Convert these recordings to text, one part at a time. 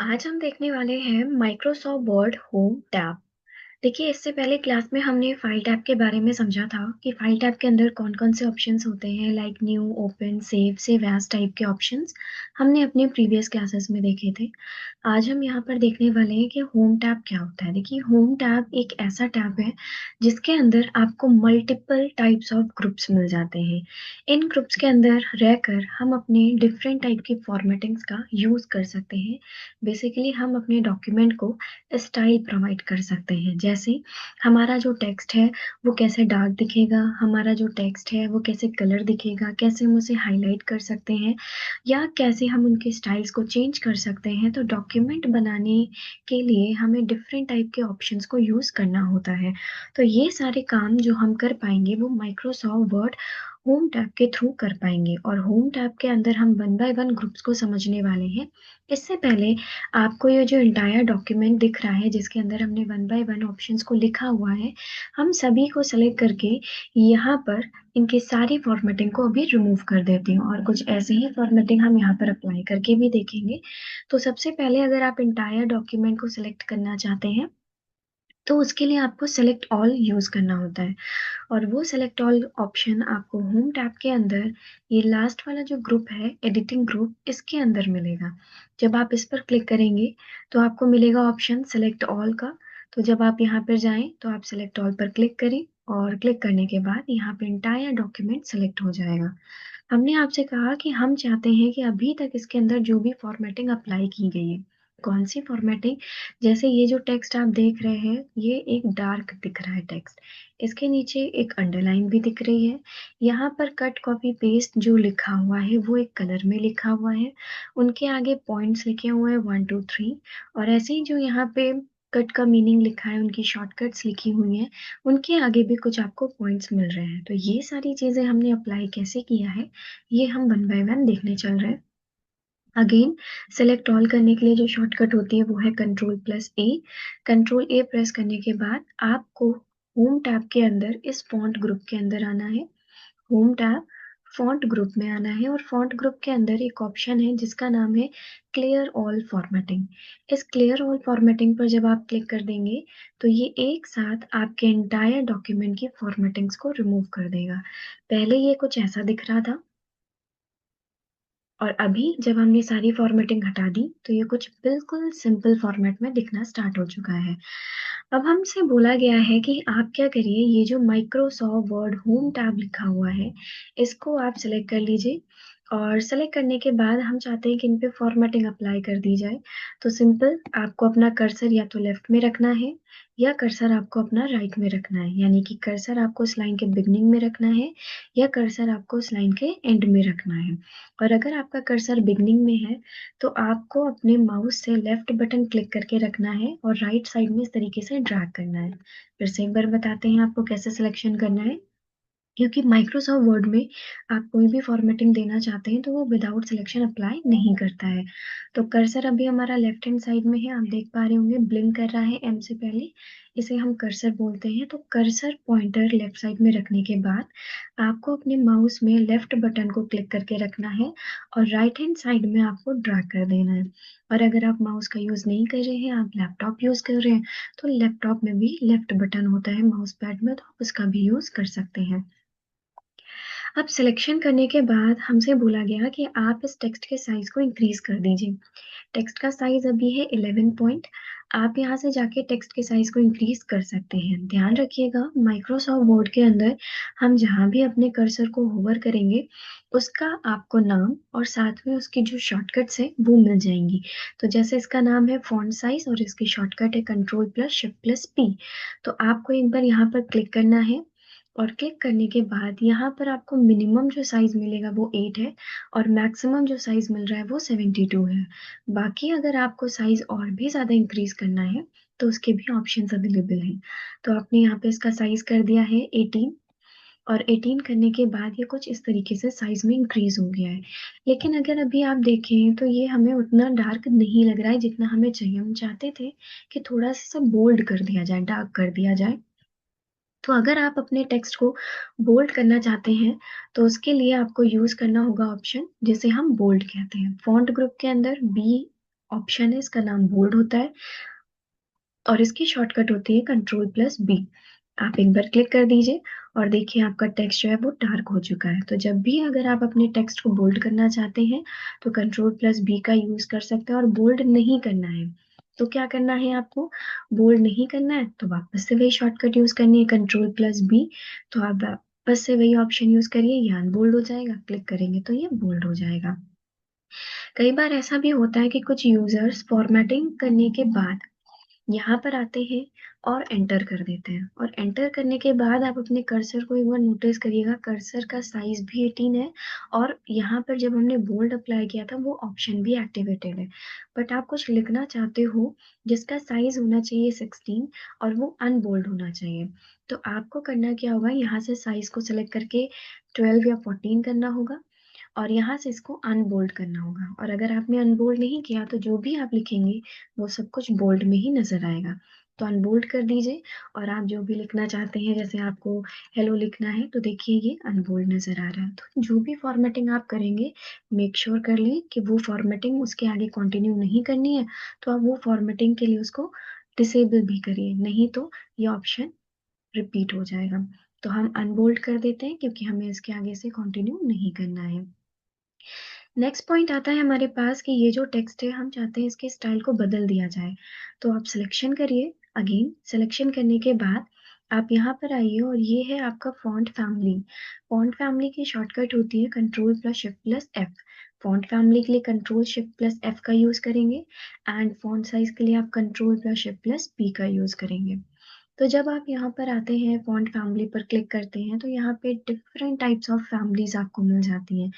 आज हम देखने वाले हैं माइक्रोसॉफ्ट वर्ड होम टैब। देखिए, इससे पहले क्लास में हमने फाइल टैब के बारे में समझा था कि फाइल टैब के अंदर कौन-कौन से ऑप्शंस होते हैं, like new, open, save as type के ऑप्शंस हमने अपने प्रीवियस क्लासेस में देखे थे। आज हम यहाँ पर देखने वाले हैं कि होम टैब क्या होता है। देखिए, होम टैब एक ऐसा टैब है जिसके अंदर आपको मल्टीपल टाइप्स ऑफ ग्रुप्स मिल जाते हैं। इन ग्रुप्स के अंदर रहकर हम अपने डिफरेंट टाइप की फॉर्मेटिंग्स का यूज़ कर सकते हैं। बेसिकली हम अपने डॉक्यूमेंट को स्टाइल प्रोवाइड कर सकते हैं। जैसे हमारा जो टेक्स्ट है वो कैसे डार्क दिखेगा, हमारा जो टेक्स्ट है वो कैसे कलर दिखेगा, कैसे हम उसे हाइलाइट कर सकते हैं या कैसे हम उनके स्टाइल्स को चेंज कर सकते हैं। तो डॉक्यूमेंट बनाने के लिए हमें डिफरेंट टाइप के ऑप्शंस को यूज़ करना होता है। तो ये सारे काम जो हम कर पाएँगे वो माइक्रोसॉफ्ट वर्ड होम टैब के थ्रू कर पाएँगे और होम टैब के अंदर हम वन बाय वन ग्रुप्स को समझने वाले हैं। इससे पहले आपको ये जो एंटायर डॉक्यूमेंट दिख रहा है जिसके अंदर हमने वन बाय वन ऑप्शंस को लिखा हुआ है, हम सभी को सेलेक्ट करके यहाँ पर इनकी सारी फॉर्मेटिंग को अभी रिमूव कर देती हूँ और कुछ ऐसे ही फॉर्मेटिंग हम यहाँ पर अप्लाई करके भी देखेंगे। तो सबसे पहले अगर आप एंटायर डॉक्यूमेंट को सिलेक्ट करना चाहते हैं, तो उसके लिए आपको सेलेक्ट ऑल यूज़ करना होता है और वो सेलेक्ट ऑल ऑप्शन आपको होम टैब के अंदर ये लास्ट वाला जो ग्रुप है, एडिटिंग ग्रुप, इसके अंदर मिलेगा। जब आप इस पर क्लिक करेंगे, तो आपको मिलेगा ऑप्शन सेलेक्ट ऑल का। तो जब आप यहाँ पर जाएँ, तो आप सेलेक्ट ऑल पर क्लिक करें और क्लिक करने के बाद यहाँ पे एंटायर डॉक्यूमेंट सेलेक्ट हो जाएगा। हमने आपसे कहा कि हम चाहते हैं कि अभी तक इसके अंदर जो भी फॉर्मेटिंग अप्लाई की गई है, कौन-सी फॉर्मेटिंग? जैसे ये जो टेक्स्ट आप देख रहे हैं, ये एक डार्क दिख रहा है टेक्स्ट। इसके नीचे एक अंडरलाइन भी दिख रही है। यहाँ पर कट, कॉपी, पेस्ट जो लिखा हुआ है, वो एक कलर में लिखा हुआ है। उनके आगे पॉइंट्स लिखे हुए हैं 1, 2, 3 और ऐसे ही जो यहाँ पे कट का मीनिंग लिखा है, उनकी शॉर्टकट्स लिखी हुई हैं, उनके आगे भी कुछ आपको पॉइंट्स मिल रहे हैं। तो ये सारी चीज़ें हमने अप्लाई कैसे किया है, ये हम वन बाय वन देखने चल रहे हैं। अगेन सेलेक्ट ऑल करने के लिए जो शॉर्टकट होती है वो है कंट्रोल+A। कंट्रोल A प्रेस करने के बाद आपको होम टैब के अंदर इस फ़ॉन्ट ग्रुप के अंदर आना है। होम टैब फ़ॉन्ट ग्रुप में आना है और फ़ॉन्ट ग्रुप के अंदर एक ऑप्शन है जिसका नाम है क्लियर ऑल फॉर्मेटिंग। इस क्लियर ऑल फॉर्मेटिंग पर जब आप क्लिक कर देंगे, तो ये एक साथ आपके एंटायर डॉक्यूमेंट की फॉर्मेटिंग्स को रिमूव कर देगा। पहले ये कुछ ऐसा दिख रहा था और अभी जब हमने सारी फॉर्मेटिंग हटा दी, तो ये कुछ बिल्कुल सिंपल फॉर्मेट में दिखना स्टार्ट हो चुका है। अब हमसे बोला गया है कि आप क्या करिए, ये जो माइक्रोसॉफ्ट वर्ड होम टैब लिखा हुआ है, इसको आप सेलेक्ट कर लीजिए और सेलेक्ट करने के बाद हम चाहते हैं कि इन पे फॉर्मेटिंग अप्लाई कर दी जाए। तो सिंपल आपको अपना कर्सर या तो लेफ्ट में रखना है या कर्सर आपको अपना राइट में रखना है। यानी कि कर्सर आपको उस लाइन के बिगिनिंग में रखना है या कर्सर आपको उस लाइन के एंड में रखना है। और अगर आपका कर्सर बिगिनिंग में है, तो आपको अपने माउस से लेफ्ट बटन क्लिक करके रखना है और राइट साइड में इस तरीके से ड्रैग करना है। फिर से एक बार बताते हैं आपको कैसे सिलेक्शन करना है। क्योंकि माइक्रोसॉफ्ट वर्ड में आप कोई भी फॉर्मेटिंग देना चाहते हैं, तो वो विदाउट सिलेक्शन अप्लाई नहीं करता है। तो कर्सर अभी हमारा लेफ्ट हैंड साइड में है, आप देख पा रहे होंगे ब्लिंक कर रहा है एम से पहले, इसे हम कर्सर बोलते हैं। तो कर्सर पॉइंटर लेफ्ट साइड में रखने के बाद आपको अपने माउस में लेफ्ट बटन को क्लिक करके रखना है और राइट हैंड साइड में आपको ड्रैग कर देना है। और अगर आप माउस का यूज़ नहीं कर रहे हैं, आप लैपटॉप यूज़ कर रहे हैं, तो लैपटॉप में भी लेफ्ट बटन होता है माउस पैड में, तो आप उसका भी यूज़ कर सकते हैं। अब सिलेक्शन करने के बाद हमसे बोला गया कि आप इस टेक्स्ट के साइज़ को इंक्रीज़ कर दीजिए। टेक्स्ट का साइज़ अभी है 11 पॉइंट। आप यहाँ से जाके टेक्स्ट के साइज़ को इंक्रीज़ कर सकते हैं। ध्यान रखिएगा, माइक्रोसॉफ्ट वर्ड के अंदर हम जहाँ भी अपने कर्सर को होवर करेंगे, उसका आपको नाम और साथ में उसकी जो शॉर्टकट्स हैं वो मिल जाएँगी। तो जैसे इसका नाम है फ़ॉन्ट साइज़ और इसकी शॉर्टकट है कंट्रोल+Shift+P। तो आपको एक बार यहाँ पर क्लिक करना है और क्लिक करने के बाद यहाँ पर आपको मिनिमम जो साइज़ मिलेगा वो 8 है और मैक्सिमम जो साइज़ मिल रहा है वो 72 है। बाकी अगर आपको साइज़ और भी ज़्यादा इंक्रीज़ करना है, तो उसके भी ऑप्शंस अवेलेबल हैं। तो आपने यहाँ पे इसका साइज़ कर दिया है 18 और 18 करने के बाद ये कुछ इस तरीके से साइज़ में इंक्रीज़ हो गया है। लेकिन अगर अभी आप देखें तो ये हमें उतना डार्क नहीं लग रहा है जितना हमें चाहिए। हम चाहते थे कि थोड़ा-सा बोल्ड कर दिया जाए, डार्क कर दिया जाए। तो अगर आप अपने टेक्स्ट को बोल्ड करना चाहते हैं, तो उसके लिए आपको यूज़ करना होगा ऑप्शन जिसे हम बोल्ड कहते हैं। फ़ॉन्ट ग्रुप के अंदर बी ऑप्शन है, इसका नाम बोल्ड होता है और इसकी शॉर्टकट होती है Ctrl+B। आप एक बार क्लिक कर दीजिए और देखिए आपका टेक्स्ट जो है वो डार्क हो चुका है। तो जब भी अगर आप अपने टेक्स्ट को बोल्ड करना चाहते हैं तो Ctrl+B का यूज कर सकते हैं, और बोल्ड नहीं करना है तो क्या करना है आपको, बोल्ड नहीं करना है तो वापस से वही शॉर्टकट यूज करनी है Ctrl+B। तो आप वापस से वही ऑप्शन यूज करिए, ये अनबोल्ड हो जाएगा, क्लिक करेंगे तो ये बोल्ड हो जाएगा। कई बार ऐसा भी होता है कि कुछ यूजर्स फॉर्मेटिंग करने के बाद यहाँ पर आते हैं और एंटर कर देते हैं, और एंटर करने के बाद आप अपने कर्सर को एक बार नोटिस करिएगा, कर्सर का साइज भी 18 है और यहाँ पर जब हमने बोल्ड अप्लाई किया था वो ऑप्शन भी एक्टिवेटेड है। बट आप कुछ लिखना चाहते हो जिसका साइज होना चाहिए 16 और वो अनबोल्ड होना चाहिए, तो आपको करना क्या होगा, यहाँ से साइज को सिलेक्ट करके 12 या 14 करना होगा और यहाँ से इसको अनबोल्ड करना होगा। और अगर आपने अनबोल्ड नहीं किया तो जो भी आप लिखेंगे वो सब कुछ बोल्ड में ही नजर आएगा। तो अनबोल्ड कर दीजिए और आप जो भी लिखना चाहते हैं, जैसे आपको हेलो लिखना है तो देखिए ये अनबोल्ड नजर आ रहा है। तो जो भी फॉर्मेटिंग आप करेंगे मेक श्योर कर लें कि वो फॉर्मेटिंग उसके आगे कंटिन्यू नहीं करनी है, तो आप वो फॉर्मेटिंग के लिए उसको डिसेबल भी करिए, नहीं तो ये ऑप्शन रिपीट हो जाएगा। तो हम अनबोल्ड कर देते हैं क्योंकि हमें इसके आगे से कंटिन्यू नहीं करना है। नेक्स्ट पॉइंट आता है हमारे पास कि ये जो टेक्स्ट है हम चाहते हैं इसके स्टाइल को बदल दिया जाए। तो आप सिलेक्शन करिए, अगेन सिलेक्शन करने के बाद आप यहाँ पर आइए और ये है आपका फॉन्ट फैमिली। फॉन्ट फैमिली की शॉर्टकट होती है Ctrl+Shift+F। फॉन्ट फैमिली के लिए Ctrl+Shift+F का यूज करेंगे एंड फॉन्ट साइज के लिए आप Ctrl+Shift+P का यूज करेंगे। तो जब आप यहाँ पर आते हैं फॉन्ट फैमिली पर क्लिक करते हैं तो यहाँ पे डिफरेंट टाइप्स ऑफ फैमिलीज आपको मिल जाती हैं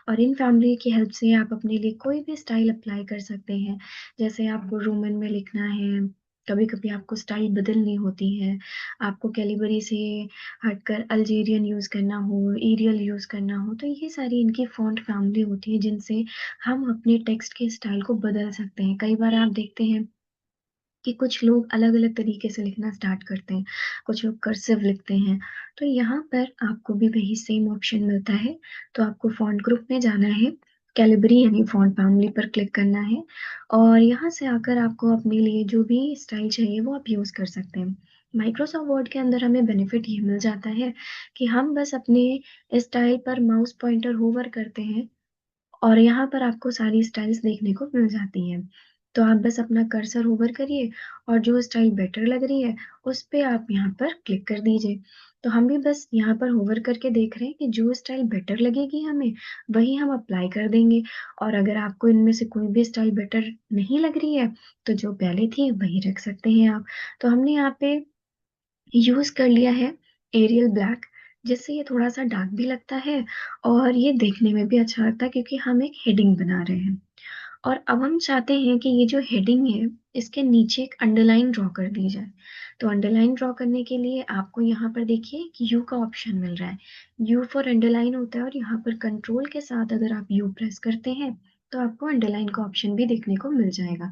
और इन फैमिली की हेल्प से आप अपने लिए कोई भी स्टाइल अप्लाई कर सकते हैं। जैसे आपको रोमन में लिखना है, कभी कभी आपको स्टाइल बदलनी होती है, आपको कैलिबरी से हटकर अल्जीरियन यूज करना हो, एरियल यूज करना हो, तो ये सारी इनकी फॉन्ट फैमिली होती है जिनसे हम अपने टेक्स्ट के स्टाइल को बदल सकते हैं। कई बार आप देखते हैं कि कुछ लोग अलग-अलग तरीके से लिखना स्टार्ट करते हैं, कुछ लोग कर्सिव लिखते हैं, तो यहाँ पर आपको भी वही सेम ऑप्शन मिलता है। तो आपको फ़ॉन्ट ग्रुप में जाना है, कैलिबरी यानी फ़ॉन्ट फैमिली पर क्लिक करना है और यहाँ से आकर आपको अपने लिए जो भी स्टाइल चाहिए वो आप यूज़ कर सकते हैं। माइक्रोसॉफ्ट वर्ड के अंदर हमें बेनिफिट ये मिल जाता है कि हम बस अपने स्टाइल पर माउस पॉइंटर होवर करते हैं और यहाँ पर आपको सारी स्टाइल्स देखने को मिल जाती हैं। तो आप बस अपना कर्सर होवर करिए और जो स्टाइल बेटर लग रही है, उस पे आप यहाँ पर क्लिक कर दीजिए। तो हम भी बस यहाँ पर होवर करके देख रहे हैं कि जो स्टाइल बेटर लगेगी हमें, वही हम अप्लाई कर देंगे और अगर आपको इनमें से कोई भी स्टाइल बेटर नहीं लग रही है, तो जो पहले थी वही रख सकते हैं आप। तो हमने यहाँ पे यूज़ कर लिया है एरियल ब्लैक, जिससे ये थोड़ा-सा डार्क भी लगता है और ये देखने में भी अच्छा लगता है क्योंकि हम एक हेडिंग बना रहे हैं। और अब हम चाहते हैं कि ये जो हेडिंग है, इसके नीचे एक अंडरलाइन ड्रॉ कर दी जाए। तो अंडरलाइन ड्रॉ करने के लिए आपको यहाँ पर देखिए कि यू का ऑप्शन मिल रहा है। यू फॉर अंडरलाइन होता है और यहाँ पर कंट्रोल के साथ अगर आप यू प्रेस करते हैं, तो आपको अंडरलाइन का ऑप्शन भी देखने को मिल जाएगा।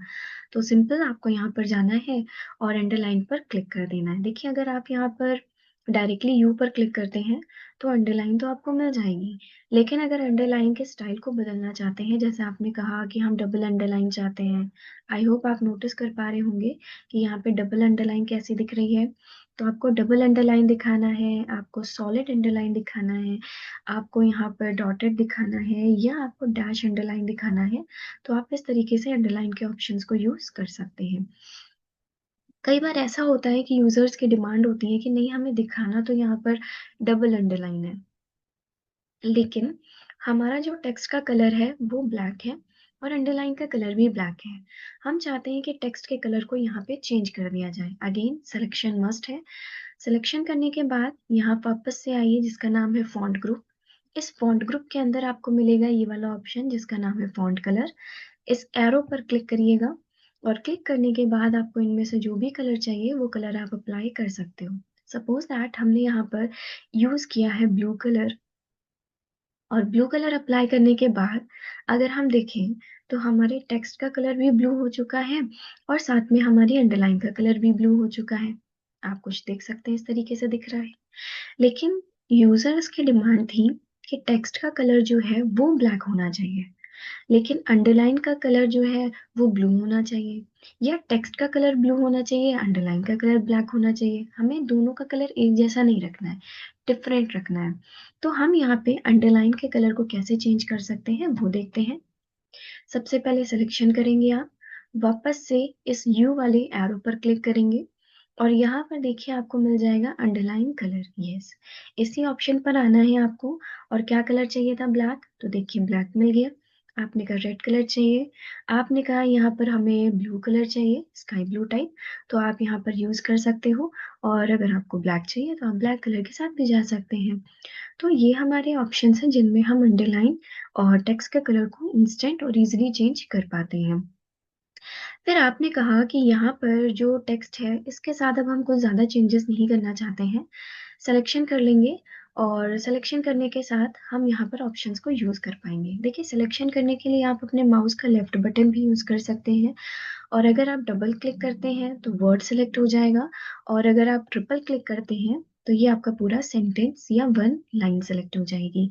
तो सिंपल आपको यहाँ पर जाना है और अंडरलाइन पर क्लिक कर देना है। देखिए अगर आप यहाँ पर डायरेक्टली यू पर क्लिक करते हैं, तो अंडरलाइन तो आपको मिल जाएगी। लेकिन अगर अंडरलाइन के स्टाइल को बदलना चाहते हैं, जैसे आपने कहा कि हम डबल अंडरलाइन चाहते हैं, आई होप आप नोटिस कर पा रहे होंगे कि यहाँ पे डबल अंडरलाइन कैसी दिख रही है। तो आपको डबल अंडरलाइन दिखाना है, आपको सॉलिड अंडरलाइन दिखाना है, आपको यहाँ पर डॉटेड दिखाना है या आपको डैश अंडरलाइन दिखाना है, तो आप इस तरीके से अंडरलाइन के ऑप्शंस को यूज कर सकते हैं। कई बार ऐसा होता है कि यूजर्स की डिमांड होती है कि नहीं हमें दिखाना तो यहाँ पर डबल अंडरलाइन है, लेकिन हमारा जो टेक्स्ट का कलर है वो ब्लैक है और अंडरलाइन का कलर भी ब्लैक है। हम चाहते हैं कि टेक्स्ट के कलर को यहाँ पे चेंज कर दिया जाए। अगेन सिलेक्शन मस्ट है। सिलेक्शन करने के बाद यहाँ वापस से आइए जिसका नाम है फॉन्ट ग्रुप। इस फॉन्ट ग्रुप के अंदर आपको मिलेगा ये वाला ऑप्शन जिसका नाम है फॉन्ट कलर। इस एरो पर क्लिक करिएगा और क्लिक करने के बाद आपको इनमें से जो भी कलर चाहिए वो कलर आप अप्लाई कर सकते हो। सपोज दैट हमने यहाँ पर यूज किया है ब्लू कलर और ब्लू कलर अप्लाई करने के बाद अगर हम देखें तो हमारे टेक्स्ट का कलर भी ब्लू हो चुका है और साथ में हमारी अंडरलाइन का कलर भी ब्लू हो चुका है। आप कुछ देख सकते हैं इस तरीके से दिख रहा है। लेकिन यूजर्स की डिमांड थी कि टेक्स्ट का कलर जो है वो ब्लैक होना चाहिए। लेकिन अंडरलाइन का कलर जो है वो ब्लू होना चाहिए, या टेक्स्ट का कलर ब्लू होना चाहिए, अंडरलाइन का कलर ब्लैक होना चाहिए। हमें दोनों का कलर एक जैसा नहीं रखना है, डिफरेंट रखना है। तो हम यहाँ पे अंडरलाइन के कलर को कैसे चेंज कर सकते हैं वो देखते हैं। सबसे पहले सिलेक्शन करेंगे आप, वापस से इस यू वाले एरो पर क्लिक करेंगे और यहाँ पर देखिए आपको मिल जाएगा अंडरलाइन कलर। यस, इसी ऑप्शन पर आना है आपको। और क्या कलर चाहिए था? ब्लैक। तो देखिए ब्लैक मिल गया। आपने कहा रेड कलर चाहिए, आपने कहा यहाँ पर हमें ब्लू कलर चाहिए, स्काई ब्लू टाइप, तो आप यहाँ पर यूज कर सकते हो। और अगर आपको ब्लैक चाहिए तो आप ब्लैक कलर के साथ भी जा सकते हैं। तो ये हमारे ऑप्शंस हैं जिनमें हम अंडरलाइन और टेक्स्ट के कलर को इंस्टेंट और इजीली चेंज कर पाते हैं। फिर आपने कहा कि यहाँ पर जो टेक्स्ट है इसके साथ अब हम कुछ ज़्यादा चेंजेस नहीं करना चाहते हैं। सिलेक्शन कर लेंगे और सिलेक्शन करने के साथ हम यहाँ पर ऑप्शंस को यूज़ कर पाएंगे। देखिए सिलेक्शन करने के लिए आप अपने माउस का लेफ्ट बटन भी यूज़ कर सकते हैं, और अगर आप डबल क्लिक करते हैं तो वर्ड सेलेक्ट हो जाएगा, और अगर आप ट्रिपल क्लिक करते हैं तो ये आपका पूरा सेंटेंस या वन लाइन सेलेक्ट हो जाएगी।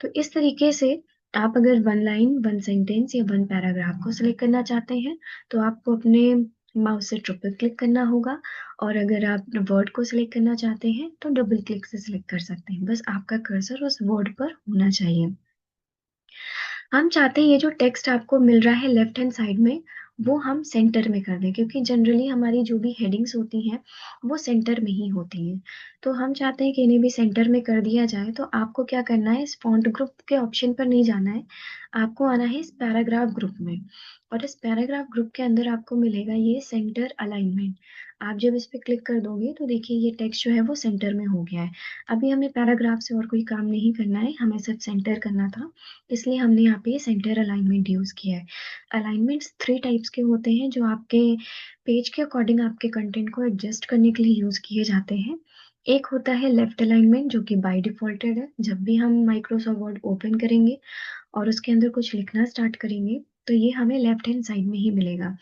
तो इस तरीके से आप अगर वन लाइन, वन सेंटेंस या वन पैराग्राफ को सिलेक्ट करना चाहते हैं तो आपको अपने माउस से ट्रिपल क्लिक करना होगा, और अगर आप वर्ड को सिलेक्ट करना चाहते हैं तो डबल क्लिक से सिलेक्ट कर सकते हैं। बस आपका कर्सर उस वर्ड पर होना चाहिए। हम चाहते हैं ये जो टेक्स्ट आपको मिल रहा है लेफ्ट हैंड साइड में वो हम सेंटर में कर दें, क्योंकि जनरली हमारी जो भी हेडिंग्स होती हैं वो सेंटर में ही होती हैं। तो हम चाहते हैं कि इन्हें भी सेंटर में कर दिया जाए। तो आपको क्या करना है, इस फॉन्ट ग्रुप के ऑप्शन पर नहीं जाना है, आपको आना है इस पैराग्राफ ग्रुप में। और इस पैराग्राफ ग्रुप के अंदर आपको मिलेगा ये सेंटर अलाइनमेंट। आप जब इस पर क्लिक कर दोगे तो देखिए ये टेक्स्ट जो है वो सेंटर में हो गया है। अभी हमें पैराग्राफ से और कोई काम नहीं करना है, हमें सिर्फ सेंटर करना था, इसलिए हमने यहाँ पे सेंटर अलाइनमेंट यूज किया है। अलाइनमेंट्स थ्री टाइप्स के होते हैं जो आपके पेज के अकॉर्डिंग आपके कंटेंट को एडजस्ट करने के लिए यूज किए जाते हैं। एक होता है लेफ्ट अलाइनमेंट जो कि बाय डिफॉल्टेड है। जब भी हम माइक्रोसॉफ्ट वर्ड ओपन करेंगे और उसके अंदर कुछ लिखना स्टार्ट करेंगे तो ये हमें लेफ्ट हैंड साइड में ही मिलेगा।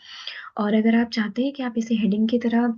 और अगर आप चाहते हैं कि आप इसे हेडिंग की तरह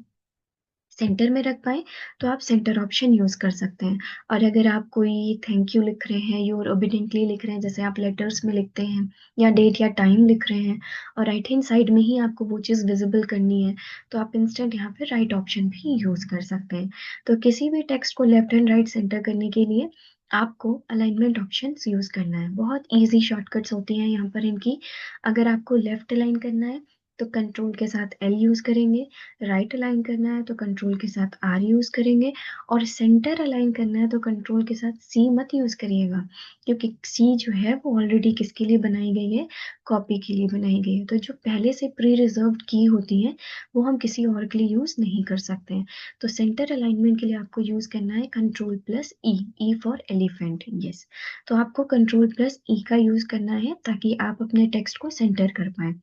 सेंटर में रख पाए तो आप सेंटर ऑप्शन यूज कर सकते हैं। और अगर आप कोई थैंक यू लिख रहे हैं, योर ओबीडियंटली लिख रहे हैं, जैसे आप लेटर्स में लिखते हैं, या डेट या टाइम लिख रहे हैं और राइट हैंड साइड में ही आपको वो चीज़ विजिबल करनी है, तो आप इंस्टेंट यहाँ पे राइट ऑप्शन भी यूज कर सकते हैं। तो किसी भी टेक्स्ट को लेफ्ट एंड राइट सेंटर करने के लिए आपको अलाइनमेंट ऑप्शन यूज करना है। बहुत ईजी शॉर्टकट्स होती हैं यहाँ पर इनकी। अगर आपको लेफ्ट अलाइन करना है तो कंट्रोल के साथ एल यूज करेंगे, राइट अलाइन करना है तो कंट्रोल के साथ आर यूज करेंगे, और सेंटर अलाइन करना है तो कंट्रोल के साथ सी मत यूज करिएगा, क्योंकि सी जो है वो ऑलरेडी किसके लिए बनाई गई है, कॉपी के लिए बनाई गई है। तो जो पहले से प्री रिजर्व्ड की होती है वो हम किसी और के लिए यूज नहीं कर सकते हैं। तो सेंटर अलाइनमेंट के लिए आपको यूज करना है control plus E, E for elephant. Yes, तो आपको कंट्रोल प्लस ई का यूज करना है ताकि आप अपने टेक्स्ट को सेंटर कर पाए।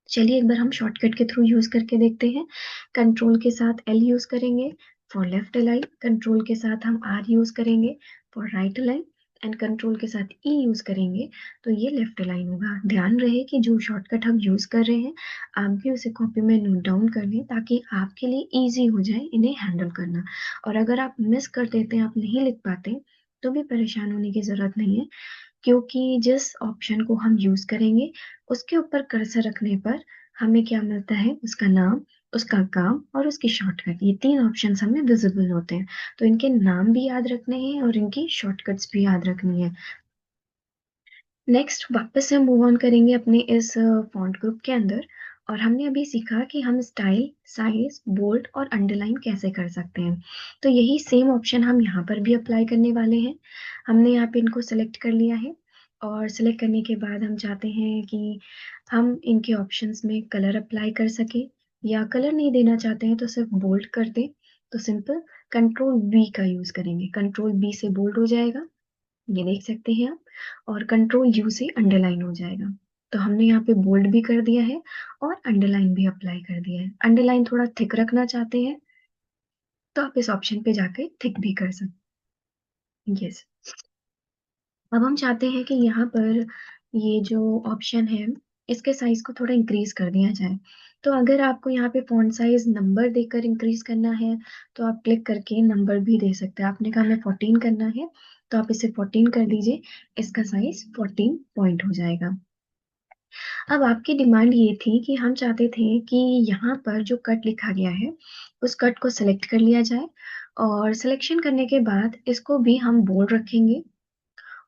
चलिए एक बार हम शॉर्टकट के थ्रू यूज करके देखते हैं। कंट्रोल के साथ एल यूज करेंगे फॉर लेफ्ट अलाइन, कंट्रोल के साथ हम आर यूज करेंगे for right align, and control के साथ ई यूज करेंगे तो ये लेफ्ट अलाइन होगा। ध्यान रहे कि जो शॉर्टकट हम यूज कर रहे हैं आप भी उसे कॉपी में नोट डाउन कर लें ताकि आपके लिए ईजी हो जाए इन्हें हैंडल करना। और अगर आप मिस कर देते हैं, आप नहीं लिख पाते, तो भी परेशान होने की जरूरत नहीं है, क्योंकि जिस ऑप्शन को हम यूज करेंगे उसके ऊपर कर्सर रखने पर हमें क्या मिलता है, उसका नाम, उसका काम और उसकी शॉर्टकट, ये तीन ऑप्शंस हमें विजिबल होते हैं। तो इनके नाम भी याद रखने हैं और इनकी शॉर्टकट्स भी याद रखनी है। नेक्स्ट वापस से मूव ऑन करेंगे अपने इस फॉन्ट ग्रुप के अंदर, और हमने अभी सीखा कि हम स्टाइल, साइज, बोल्ड और अंडरलाइन कैसे कर सकते हैं। तो यही सेम ऑप्शन हम यहाँ पर भी अप्लाई करने वाले हैं। हमने यहाँ पे इनको सेलेक्ट कर लिया है, और सेलेक्ट करने के बाद हम चाहते हैं कि हम इनके ऑप्शंस में कलर अप्लाई कर सके, या कलर नहीं देना चाहते हैं तो सिर्फ बोल्ड कर दें। तो सिंपल कंट्रोल बी का यूज करेंगे, कंट्रोल बी से बोल्ड हो जाएगा, ये देख सकते हैं आप, और कंट्रोल यू से अंडरलाइन हो जाएगा। तो हमने यहाँ पे बोल्ड भी कर दिया है और अंडरलाइन भी अप्लाई कर दिया है। अंडरलाइन थोड़ा थिक रखना चाहते हैं तो आप इस ऑप्शन पे जाके थिक भी कर सकते हैं। यस, अब हम चाहते हैं कि यहाँ पर ये जो ऑप्शन है इसके साइज को थोड़ा इंक्रीज कर दिया जाए। तो अगर आपको यहाँ पे फॉन्ट साइज नंबर देकर इंक्रीज करना है तो आप क्लिक करके नंबर भी दे सकते हैं। आपने कहा हमें 14 करना है तो आप इसे 14 कर दीजिए, इसका साइज 14 पॉइंट हो जाएगा। अब आपकी डिमांड ये थी कि हम चाहते थे कि यहाँ पर जो कट लिखा गया है, उस कट को सिलेक्ट कर लिया जाए और सिलेक्शन करने के बाद इसको भी हम बोल्ड रखेंगे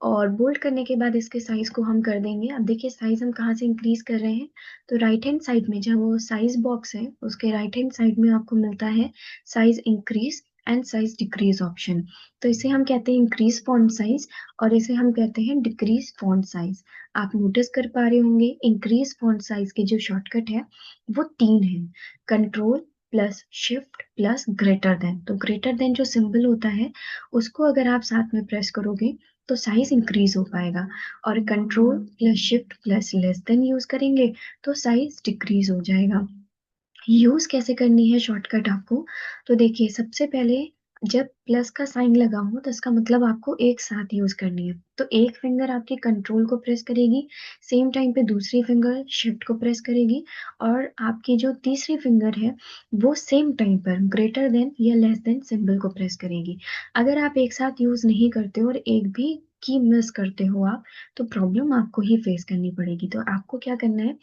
और बोल्ड करने के बाद इसके साइज को हम कर देंगे। अब देखिए साइज हम कहाँ से इंक्रीज कर रहे हैं, तो राइट हैंड साइड में जब वो साइज बॉक्स है उसके राइट हैंड साइड में आपको मिलता है size increase and size decrease option. तो इसे हम कहते हैं इंक्रीज फॉन्ट साइज और इसे हम कहते हैं डिक्रीज फॉन्ट साइज। आप नोटिस कर पा रहे होंगे इंक्रीज फॉन्ट साइज की जो शॉर्टकट है वो 3 है, control plus shift plus greater than. तो ग्रेटर देन जो सिंबल होता है उसको अगर आप साथ में प्रेस करोगे तो साइज इंक्रीज हो पाएगा, और control plus shift plus less than use करेंगे तो साइज डिक्रीज हो जाएगा। यूज कैसे करनी है शॉर्टकट आपको, तो देखिए सबसे पहले जब प्लस का साइन लगा हो तो इसका मतलब आपको एक साथ यूज करनी है। तो एक फिंगर आपकी कंट्रोल को प्रेस करेगी, सेम टाइम पे दूसरी फिंगर शिफ्ट को प्रेस करेगी, और आपकी जो तीसरी फिंगर है वो सेम टाइम पर ग्रेटर देन या लेस देन सिंबल को प्रेस करेगी। अगर आप एक साथ यूज नहीं करते और एक भी की मिस करते हो आप, तो प्रॉब्लम आपको ही फेस करनी पड़ेगी। तो आपको क्या करना है,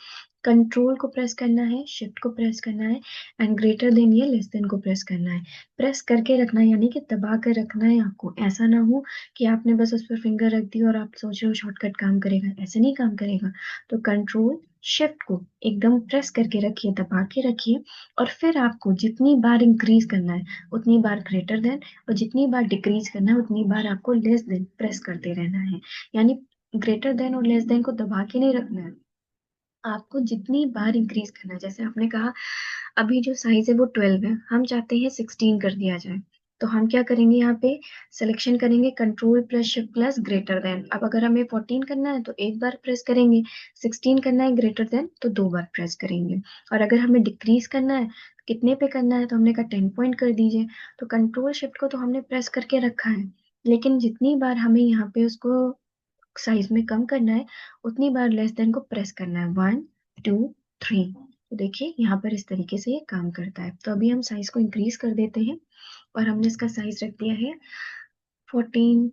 कंट्रोल को प्रेस करना है, शिफ्ट को प्रेस करना है एंड ग्रेटर देन या लेस देन को प्रेस करना है। प्रेस करके रखना है यानी कि दबा कर रखना है आपको। ऐसा ना हो कि आपने बस उस पर फिंगर रख दी और आप सोच रहे हो शॉर्टकट काम करेगा, ऐसे नहीं काम करेगा। तो कंट्रोल शिफ्ट को एकदम प्रेस करके रखिए, दबा के रखिए, और फिर आपको जितनी बार इंक्रीज करना है उतनी बार ग्रेटर देन, और जितनी बार डिक्रीज करना है उतनी बार आपको लेस देन प्रेस करते रहना है। यानी ग्रेटर देन और लेस देन को दबा के नहीं रखना है, आपको जितनी बार इंक्रीज करना है। जैसे आपने कहा अभी जो साइज है वो 12 है, हम चाहते हैं 16 कर दिया जाए। तो हम क्या करेंगे, यहाँ पे सिलेक्शन करेंगे control plus shift plus greater than. अब अगर हमें 14 करना है तो एक बार प्रेस करेंगे, 16 करना है ग्रेटर देन तो 2 बार प्रेस करेंगे, और अगर हमें डिक्रीज करना है कितने पे करना है तो हमने कहा 10 पॉइंट कर दीजिए। तो कंट्रोल शिफ्ट को तो हमने प्रेस करके रखा है, लेकिन जितनी बार हमें यहाँ पे उसको साइज में कम करना है उतनी बार लेस देन को प्रेस करना है, 1 2 3। तो देखिए यहाँ पर इस तरीके से ये काम करता है। तो अभी हम साइज को इंक्रीज कर देते हैं और हमने इसका साइज रख दिया है 14,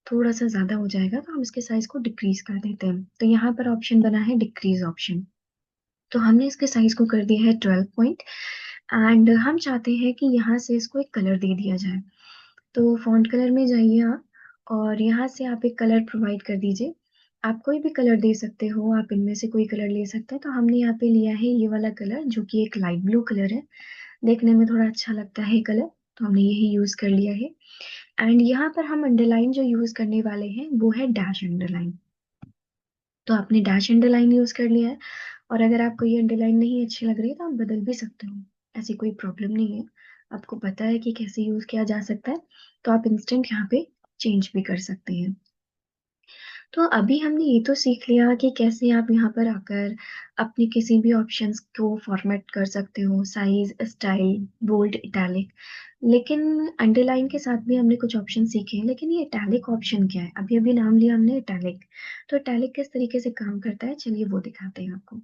थोड़ा सा ज्यादा हो जाएगा तो हम इसके साइज को डिक्रीज कर देते हैं। तो यहाँ पर ऑप्शन बना है डिक्रीज ऑप्शन, तो हमने इसके साइज को कर दिया है 12 पॉइंट एंड हम चाहते हैं कि यहाँ से इसको एक कलर दे दिया जाए। तो फॉन्ट कलर में जाइए आप और यहाँ से आप एक कलर प्रोवाइड कर दीजिए। आप कोई भी कलर दे सकते हो, आप इनमें से कोई कलर ले सकते हैं। तो हमने यहाँ पे लिया है ये वाला कलर जो कि एक लाइट ब्लू कलर है, देखने में थोड़ा अच्छा लगता है कलर, तो हमने यही यूज कर लिया है। एंड यहाँ पर हम अंडरलाइन जो यूज करने वाले हैं वो है डैश अंडरलाइन। तो आपने डैश अंडरलाइन यूज कर लिया है, और अगर आपको ये अंडरलाइन नहीं अच्छी लग रही है तो आप बदल भी सकते हो, ऐसी कोई प्रॉब्लम नहीं है। आपको पता है कि कैसे यूज किया जा सकता है, तो आप इंस्टेंट यहाँ पे चेंज भी कर सकते हैं। तो अभी हमने ये तो सीख लिया कि कैसे आप यहाँ पर आकर अपने किसी भी ऑप्शंस को फॉर्मेट कर सकते हो, साइज, स्टाइल, बोल्ड, इटैलिक। लेकिन अंडरलाइन के साथ भी हमने कुछ ऑप्शन सीखे हैं, लेकिन ये इटैलिक ऑप्शन क्या है, अभी अभी नाम लिया हमने इटैलिक। तो इटैलिक किस तरीके से काम करता है चलिए वो दिखाते हैं आपको।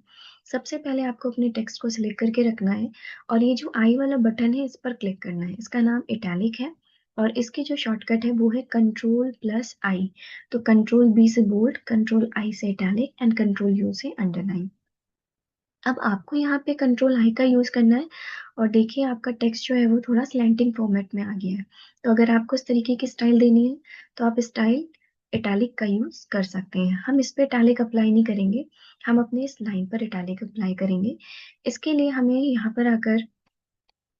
सबसे पहले आपको अपने टेक्स्ट को सिलेक्ट करके रखना है और ये जो आई वाला बटन है इस पर क्लिक करना है, इसका नाम इटैलिक है और इसकी जो शॉर्टकट है वो है कंट्रोल प्लस आई। तो कंट्रोल बी से बोल्ड, कंट्रोल आई से इटैलिक एंड कंट्रोल यू से अंडरलाइन। अब आपको यहाँ पे कंट्रोल आई का यूज करना है और देखिए आपका टेक्स्ट जो है वो थोड़ा स्लैंटिंग फॉर्मेट में आ गया है। तो अगर आपको इस तरीके की स्टाइल देनी है तो आप स्टाइल इटैलिक का यूज कर सकते हैं। हम इस पे इटैलिक अप्लाई नहीं करेंगे, हम अपने इस लाइन पर इटैलिक अप्लाई करेंगे। इसके लिए हमें यहाँ पर आकर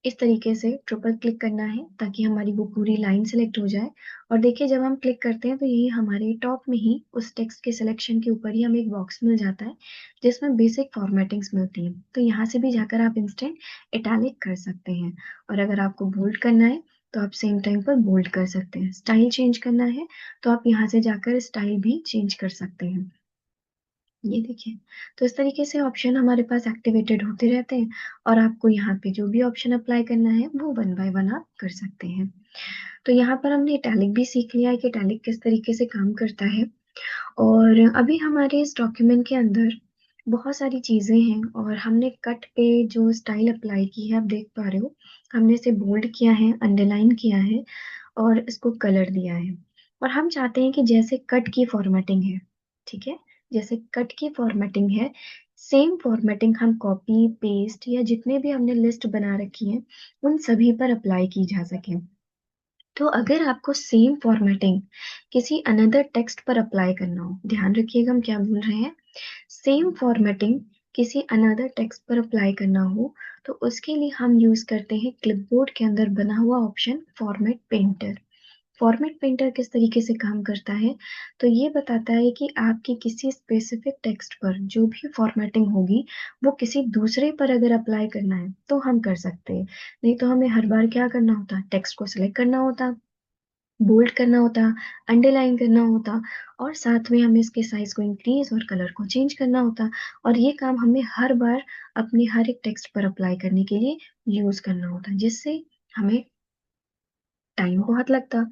इस तरीके से ट्रिपल क्लिक करना है ताकि हमारी वो पूरी लाइन सेलेक्ट हो जाए। और देखिए जब हम क्लिक करते हैं तो यही हमारे टॉप में ही उस टेक्स्ट के सिलेक्शन के ऊपर ही हमें एक बॉक्स मिल जाता है जिसमें बेसिक फॉर्मेटिंग्स मिलती हैं। तो यहाँ से भी जाकर आप इंस्टेंट इटैलिक कर सकते हैं, और अगर आपको बोल्ड करना है तो आप सेम टाइम पर बोल्ड कर सकते हैं। स्टाइल चेंज करना है तो आप यहाँ से जाकर स्टाइल भी चेंज कर सकते हैं। ये देखिए, तो इस तरीके से ऑप्शन हमारे पास एक्टिवेटेड होते रहते हैं और आपको यहाँ पे जो भी ऑप्शन अप्लाई करना है वो वन बाय वन आप कर सकते हैं। तो यहाँ पर हमने इटैलिक भी सीख लिया है कि इटैलिक किस तरीके से काम करता है। और अभी हमारे इस डॉक्यूमेंट के अंदर बहुत सारी चीजें हैं और हमने कट पे जो स्टाइल अप्लाई की है आप देख पा रहे हो, हमने इसे बोल्ड किया है, अंडरलाइन किया है और इसको कलर दिया है। और हम चाहते हैं कि जैसे कट की फॉर्मेटिंग है, ठीक है? जैसे कट की फॉर्मेटिंग है, सेम फॉर्मेटिंग हम कॉपी, पेस्ट या जितने भी हमने लिस्ट बना रखी है, उन सभी पर अप्लाई की जा सके। तो अगर आपको सेम फॉर्मेटिंग किसी अनदर टेक्स्ट पर अप्लाई करना हो, ध्यान रखिएगा हम क्या बोल रहे हैं। सेम फॉर्मेटिंग किसी अनदर टेक्स्ट पर अप्लाई करना हो, तो उसके लिए हम यूज करते हैं क्लिपबोर्ड के अंदर बना हुआ option format painter. Format painter किस तरीके से काम करता है, तो ये बताता है कि आपकी किसी स्पेसिफिक टेक्स्ट पर जो भी फॉर्मेटिंग होगी, वो किसी दूसरे पर अगर अप्लाई करना है तो हम कर सकते हैं। नहीं तो हमें हर बार क्या करना होता, टेक्स्ट को सिलेक्ट करना होता, बोल्ड करना होता, अंडरलाइन करना होता, और साथ में हमें इसके साइज को इंक्रीज और कलर को चेंज करना होता, और ये काम हमें हर बार अपने हर एक टेक्स्ट पर अप्लाई करने के लिए यूज करना होता, जिससे हमें टाइम बहुत लगता।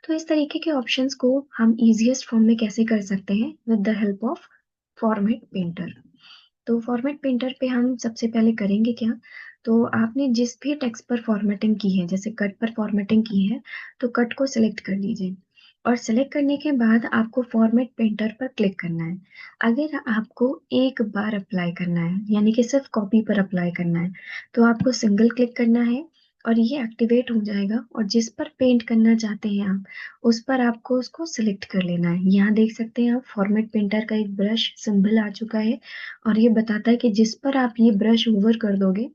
तो इस तरीके के ऑप्शंस को हम ईजिएस्ट फॉर्म में कैसे कर सकते हैं, with the help of format painter. तो फॉर्मेट पेंटर पे हम सबसे पहले करेंगे क्या, तो आपने जिस भी टेक्स्ट पर फॉर्मेटिंग की है, जैसे कट पर फॉर्मेटिंग की है, तो कट को सिलेक्ट कर लीजिए, और सिलेक्ट करने के बाद आपको फॉर्मेट पेंटर पर क्लिक करना है। अगर आपको एक बार अप्लाई करना है, यानी कि सिर्फ कॉपी पर अप्लाई करना है, तो आपको सिंगल क्लिक करना है और ये एक्टिवेट हो जाएगा, और जिस पर पेंट करना चाहते हैं आप, उस पर आपको उसको सिलेक्ट कर लेना है। यहाँ देख सकते हैं आप, फॉर्मेट पेंटर का एक ब्रश सिंबल आ चुका है, और ये बताता है कि जिस पर आप ये ब्रश ओवर कर दोगे,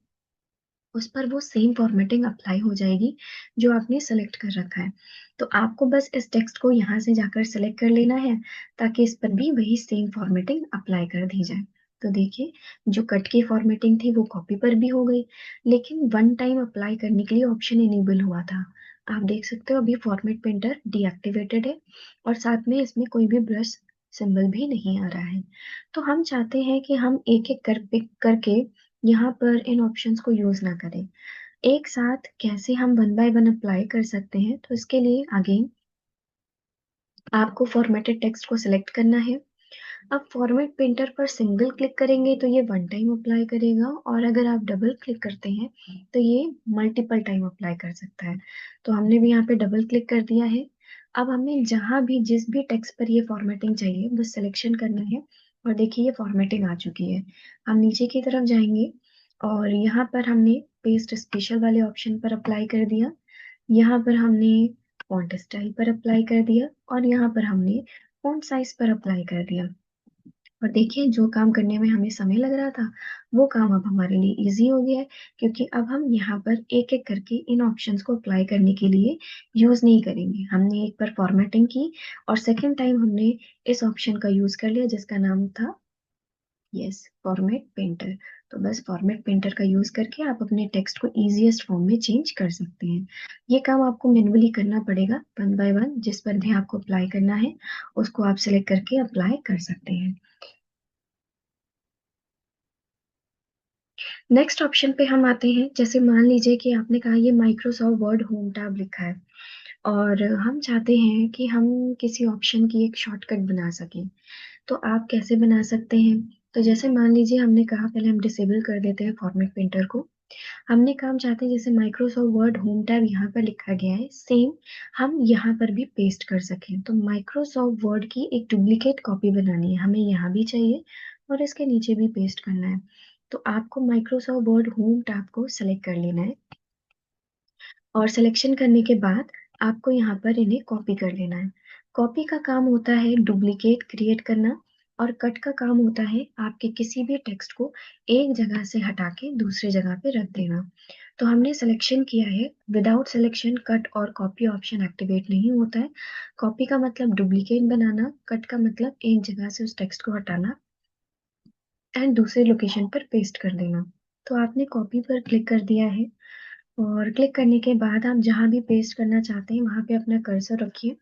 उस पर वो सेम फॉर्मेटिंग अप्लाई हो जाएगी जो आपने सेलेक्ट कर रखा है। तो आपको बस इस टेक्स्ट को यहाँ से जाकर सेलेक्ट कर लेना है, ताकि इस पर भी वही सेम फॉर्मेटिंग अप्लाई कर दी जाए। तो देखिए, जो कट की फॉर्मेटिंग थी वो कॉपी पर भी हो गई, लेकिन वन टाइम अप्लाई करने के लिए ऑप्शन इनेबल हुआ था। आप देख सकते हो अभी फॉर्मेट पेंटर डीएक्टिवेटेड है, और साथ में इसमें कोई भी ब्रश सिंबल भी नहीं आ रहा है। तो हम चाहते हैं कि हम एक एक करके यहाँ पर इन ऑप्शंस को यूज ना करें। एक साथ कैसे हम वन बाय वन अप्लाई कर सकते हैं, तो इसके लिए अगेन आपको फॉर्मेटेड टेक्स्ट को सिलेक्ट करना है। अब फॉर्मेट पेंटर पर सिंगल क्लिक करेंगे तो ये वन टाइम अप्लाई करेगा, और अगर आप डबल क्लिक करते हैं तो ये मल्टीपल टाइम अप्लाई कर सकता है। तो हमने भी यहाँ पे डबल क्लिक कर दिया है। अब हमें जहां भी जिस भी टेक्स्ट पर ये फॉर्मेटिंग चाहिए बस सिलेक्शन करना है, और देखिए ये फॉर्मेटिंग आ चुकी है। हम नीचे की तरफ जाएंगे, और यहाँ पर हमने पेस्ट स्पेशल वाले ऑप्शन पर अप्लाई कर दिया, यहाँ पर हमने फॉन्ट स्टाइल पर अप्लाई कर दिया, और यहाँ पर हमने फॉन्ट साइज पर अप्लाई कर दिया। और देखिए, जो काम करने में हमें समय लग रहा था, वो काम अब हमारे लिए इजी हो गया है, क्योंकि अब हम यहाँ पर एक एक करके इन ऑप्शंस को अप्लाई करने के लिए यूज नहीं करेंगे। हमने एक बार फॉर्मेटिंग की, और सेकेंड टाइम हमने इस ऑप्शन का यूज कर लिया जिसका नाम था, यस, फॉर्मेट पेंटर। तो बस फॉर्मेट पेंटर का यूज करके आप अपने टेक्स्ट को इजीएस्ट फॉर्म में चेंज कर सकते हैं। ये काम आपको मैन्युअली करना पड़ेगा वन बाय वन, जिस पर भी आपको अप्लाई करना है उसको आप सिलेक्ट करके अप्लाई कर सकते हैं। नेक्स्ट ऑप्शन पे हम आते हैं, जैसे मान लीजिए कि आपने कहा ये माइक्रोसॉफ्ट वर्ड होम टैब लिखा है, और हम चाहते हैं कि हम किसी ऑप्शन की एक शॉर्टकट बना सकें। तो आप कैसे बना सकते हैं, तो जैसे मान लीजिए हमने कहा, पहले हम डिसेबल कर देते हैं फॉर्मेट पेंटर को। हमने काम चाहते हैं जैसे माइक्रोसॉफ्ट वर्ड होम टैब यहाँ पर लिखा गया है, सेम हम यहाँ पर भी पेस्ट कर सकें। तो माइक्रोसॉफ्ट वर्ड की एक डुप्लीकेट कॉपी बनानी है, हमें यहाँ भी चाहिए और इसके नीचे भी पेस्ट करना है। तो आपको माइक्रोसॉफ्ट वर्ड होम टैब को सेलेक्ट कर लेना है, और सिलेक्शन करने के बाद आपको यहाँ पर इन्हें कॉपी कर लेना है। कॉपी का काम होता है डुप्लीकेट क्रिएट करना, और कट का काम होता है आपके किसी भी टेक्स्ट को एक जगह से हटा के दूसरी जगह पे रख देना। तो हमने सिलेक्शन किया है, विदाउट सिलेक्शन कट और कॉपी ऑप्शन एक्टिवेट नहीं होता है। कॉपी का मतलब डुप्लीकेट बनाना, कट का मतलब एक जगह से उस टेक्स्ट को हटाना एंड दूसरे लोकेशन पर पेस्ट कर देना। तो आपने कॉपी पर क्लिक कर दिया है, और क्लिक करने के बाद आप जहाँ भी पेस्ट करना चाहते हैं वहाँ पे अपना कर्सर रखिए,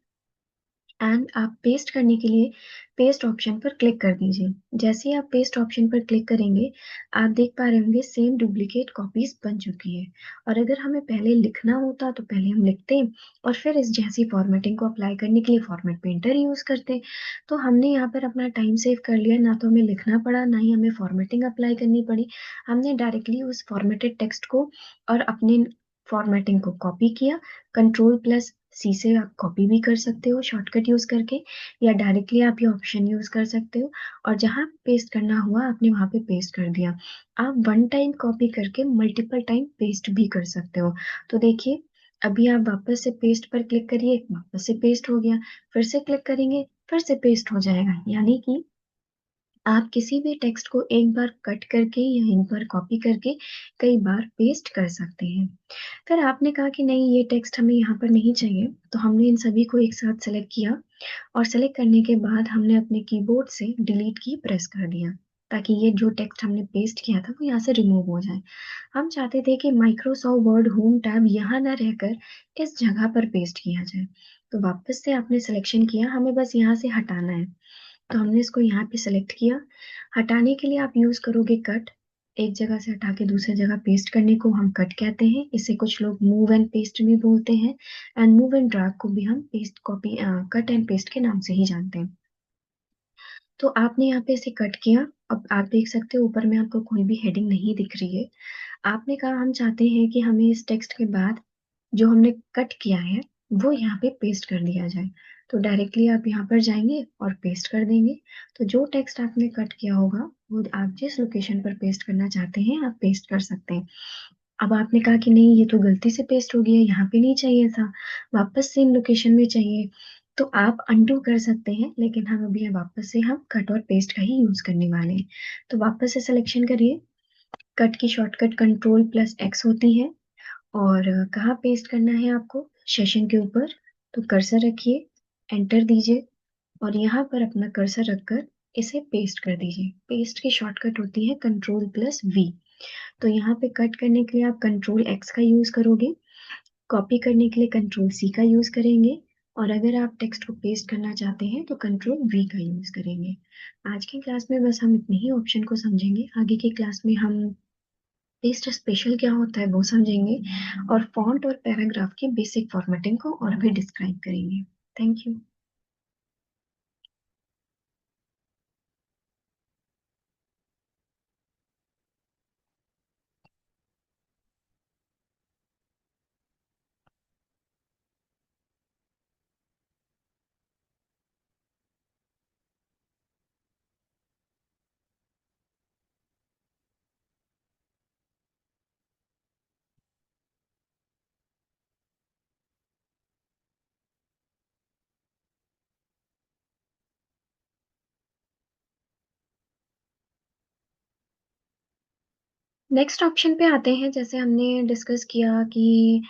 एंड आप पेस्ट करने के लिए पेस्ट ऑप्शन पर क्लिक कर दीजिए। जैसे ही आप पेस्ट ऑप्शन पर क्लिक करेंगे, आप देख पा रहे होंगे सेम डुप्लीकेट कॉपीज बन चुकी है। और अगर हमें पहले लिखना होता तो पहले हम लिखते, और फिर इस जैसी फॉर्मेटिंग को अप्लाई करने के लिए फॉर्मेट पेंटर यूज करते। तो हमने यहाँ पर अपना टाइम सेव कर लिया, ना तो हमें लिखना पड़ा ना ही हमें फॉर्मेटिंग अप्लाई करनी पड़ी। हमने डायरेक्टली उस फॉर्मेटेड टेक्स्ट को और अपने फॉर्मेटिंग को कॉपी किया, कंट्रोल प्लस सी से आप कॉपी भी कर सकते हो शॉर्टकट यूज करके, या डायरेक्टली आप ये ऑप्शन यूज कर सकते हो और जहां पेस्ट करना हुआ आपने वहां पे पेस्ट कर दिया। आप वन टाइम कॉपी करके मल्टीपल टाइम पेस्ट भी कर सकते हो। तो देखिए, अभी आप वापस से पेस्ट पर क्लिक करिए, वापस से पेस्ट हो गया, फिर से क्लिक करेंगे, फिर से पेस्ट हो जाएगा। यानी कि आप किसी भी टेक्स्ट को एक बार कट करके या एक बार कॉपी करके कई बार पेस्ट कर सकते हैं। फिर आपने कहा कि नहीं, ये टेक्स्ट हमें यहाँ पर नहीं चाहिए, तो हमने इन सभी को एक साथ सेलेक्ट किया और सेलेक्ट करने के बाद हमने अपने कीबोर्ड से डिलीट की प्रेस कर दिया, ताकि ये जो टेक्स्ट हमने पेस्ट किया था वो यहाँ से रिमूव हो जाए। हम चाहते थे कि माइक्रोसॉफ्ट वर्ड होम टैब यहाँ ना रहकर इस जगह पर पेस्ट किया जाए। तो वापस से आपने सिलेक्शन किया, हमें बस यहाँ से हटाना है, तो हमने इसको यहाँ पे सेलेक्ट किया। हटाने के लिए आप यूज करोगे कट। एक जगह से हटा के दूसरी जगह पेस्ट करने को हम कट कहते हैं। इसे कुछ लोग मूव एंड पेस्ट भी बोलते हैं, एंड मूव एंड ड्रैग को भी हम paste copy cut and paste के नाम से ही जानते हैं। तो आपने यहाँ पे इसे कट किया। अब आप देख सकते हो ऊपर में आपको कोई भी हेडिंग नहीं दिख रही है। आपने कहा हम चाहते हैं कि हमें इस टेक्स्ट के बाद जो हमने कट किया है वो यहाँ पे पेस्ट कर दिया जाए। तो डायरेक्टली आप यहाँ पर जाएंगे और पेस्ट कर देंगे। तो जो टेक्स्ट आपने कट किया होगा वो आप जिस लोकेशन पर पेस्ट करना चाहते हैं आप पेस्ट कर सकते हैं। अब आपने कहा कि नहीं, ये तो गलती से पेस्ट हो गया, यहाँ पे नहीं चाहिए था, वापस सेम लोकेशन में चाहिए, तो आप अनडू कर सकते हैं। लेकिन हम अभी वापस से हम कट और पेस्ट का ही यूज करने वाले हैं। तो वापस से सिलेक्शन करिए। कट की शॉर्टकट कंट्रोल प्लस एक्स होती है। और कहाँ पेस्ट करना है आपको, सेशन के ऊपर। तो कर्सर रखिए, एंटर दीजिए और यहाँ पर अपना कर्सर रखकर इसे पेस्ट कर दीजिए। पेस्ट की शॉर्टकट होती है कंट्रोल प्लस वी। तो यहाँ पे कट करने के लिए आप कंट्रोल एक्स का यूज करोगे, कॉपी करने के लिए कंट्रोल सी का यूज करेंगे, और अगर आप टेक्स्ट को पेस्ट करना चाहते हैं तो कंट्रोल वी का यूज करेंगे। आज की क्लास में बस हम इतने ही ऑप्शन को समझेंगे। आगे की क्लास में हम पेस्ट स्पेशल क्या होता है वो समझेंगे, और फॉन्ट और पैराग्राफ की बेसिक फॉर्मेटिंग को और भी डिस्क्राइब करेंगे। Thank you. नेक्स्ट ऑप्शन पे आते हैं। जैसे हमने डिस्कस किया कि